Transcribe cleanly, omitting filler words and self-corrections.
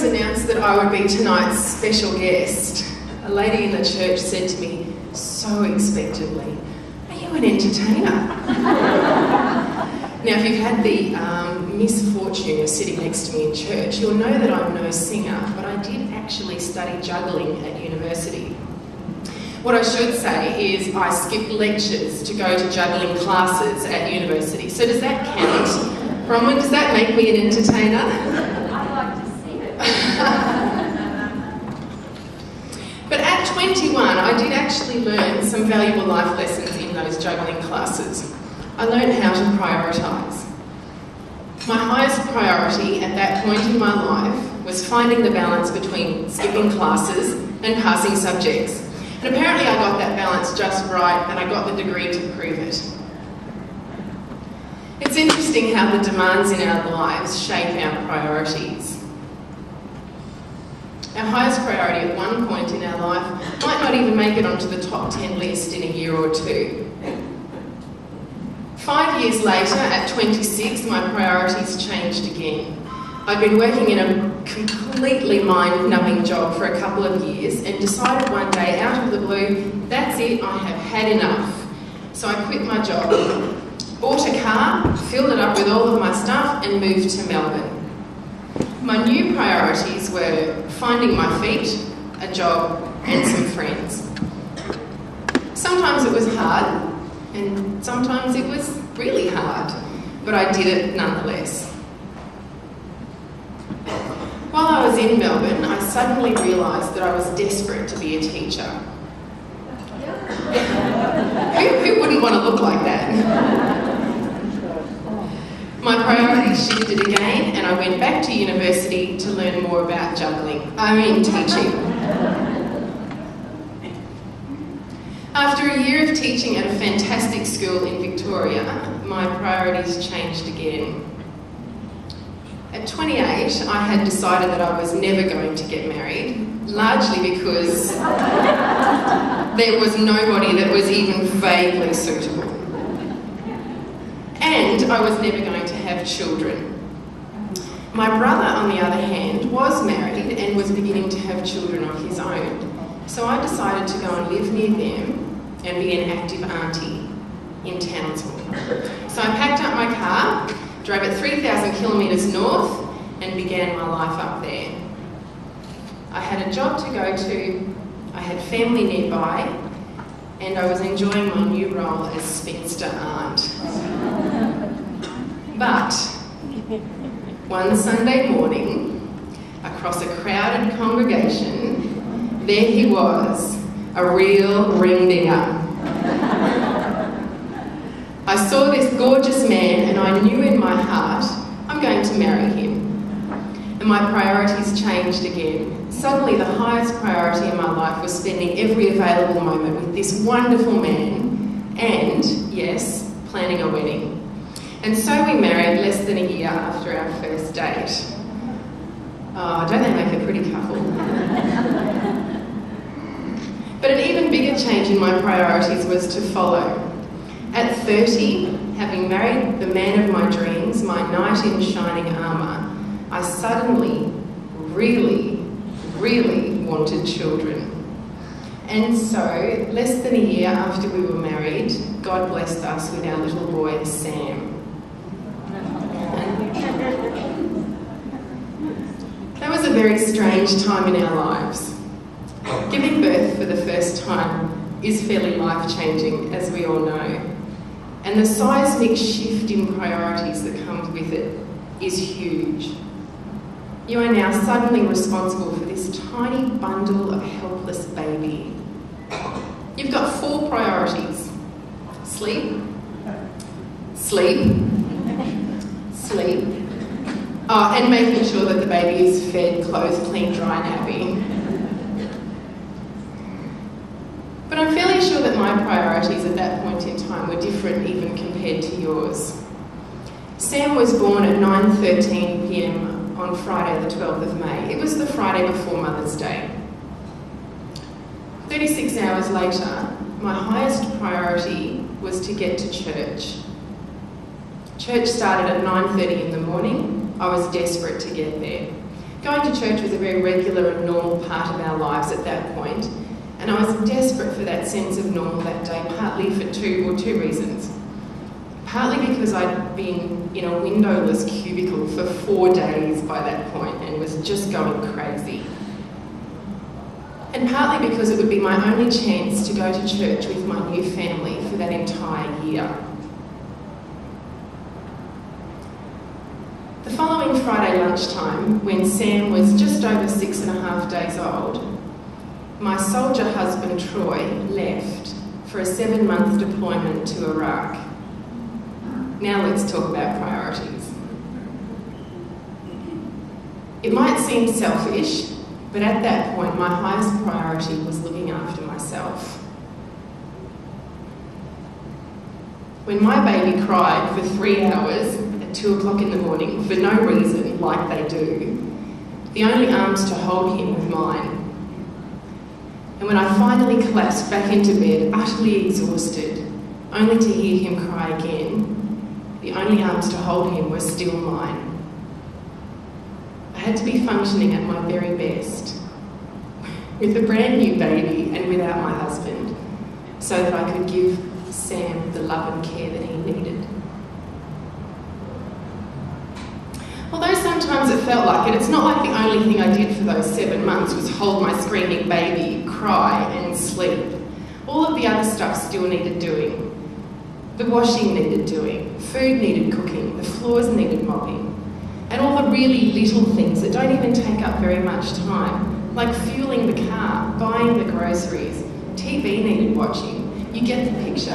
was announced that I would be tonight's special guest, a lady in the church said to me so expectantly, "Are you an entertainer?" Now, if you've had the misfortune of sitting next to me in church, you'll know that I'm no singer, but I did actually study juggling at university. What I should say is I skipped lectures to go to juggling classes at university. So does that count? Bronwyn, does that make me an entertainer? I'd like to see it. But at 21, I did actually learn some valuable life lessons in those juggling classes. I learned how to prioritise. My highest priority at that point in my life was finding the balance between skipping classes and passing subjects. And apparently I got that balance just right, and I got the degree to prove it. It's interesting how the demands in our lives shape our priorities. Our highest priority at one point in our life might not even make it onto the top 10 list in a year or two. 5 years later, at 26, my priorities changed again. I'd been working in a completely mind-numbing job for a couple of years and decided one day, out of the blue, that's it, I have had enough. So I quit my job, bought a car, filled it up with all of my stuff and moved to Melbourne. My new priorities were finding my feet, a job and some friends. Sometimes it was hard and sometimes it was really hard, but I did it nonetheless. While I was in Melbourne, I suddenly realised that I was desperate to be a teacher. Who wouldn't want to look like that? My priorities shifted again and I went back to university to learn more about teaching. After a year of teaching at a fantastic school in Victoria, my priorities changed again. At 28, I had decided that I was never going to get married, largely because there was nobody that was even vaguely suitable. And I was never going to have children. My brother, on the other hand, was married and was beginning to have children of his own. So I decided to go and live near them and be an active auntie in Townsville. So I packed up my car, drove it 3,000 kilometres north and began my life up there. I had a job to go to, I had family nearby, and I was enjoying my new role as spinster aunt. But one Sunday morning, across a crowded congregation, there he was, a real ring-dinger. I saw this gorgeous man and I knew in my heart, I'm going to marry him. And my priorities changed again. Suddenly the highest priority in my life was spending every available moment with this wonderful man and, yes, planning a wedding. And so we married less than a year after our first date. Oh, don't they make a pretty couple? But an even bigger change in my priorities was to follow. At 30, having married the man of my dreams, my knight in shining armour, I suddenly really wanted children. And so, less than a year after we were married, God blessed us with our little boy, Sam. That was a very strange time in our lives. Giving birth for the first time is fairly life-changing, as we all know. And the seismic shift in priorities that comes with it is huge. You are now suddenly responsible for this tiny bundle of helpless baby. You've got 4 priorities. Sleep, sleep, sleep. Oh, and making sure that the baby is fed, clothed, clean, dry, nappy. But I'm fairly sure that my priorities at that point in time were different even compared to yours. Sam was born at 9:13 p.m. on Friday the 12th of May. It was the Friday before Mother's Day. 36 hours later, my highest priority was to get to church. Church started at 9:30 in the morning. I was desperate to get there. Going to church was a very regular and normal part of our lives at that point, and I was desperate for that sense of normal that day, partly for two reasons. Partly because I'd been in a windowless cubicle for 4 days by that point and was just going crazy. And partly because it would be my only chance to go to church with my new family for that entire year. The following Friday lunchtime, when Sam was just over 6.5 days old, my soldier husband Troy left for a 7-month deployment to Iraq. Now let's talk about priorities. It might seem selfish, but at that point my highest priority was looking after myself. When my baby cried for 3 hours at 2 o'clock in the morning for no reason, like they do, the only arms to hold him were mine. And when I finally collapsed back into bed, utterly exhausted, only to hear him cry again, the only arms to hold him were still mine. I had to be functioning at my very best, with a brand new baby and without my husband, so that I could give Sam the love and care that he needed. Although sometimes it felt like it, it's not like the only thing I did for those 7 months was hold my screaming baby, cry and sleep. All of the other stuff still needed doing. The washing needed doing, food needed cooking, the floors needed mopping, and all the really little things that don't even take up very much time, like fueling the car, buying the groceries, TV needed watching. You get the picture.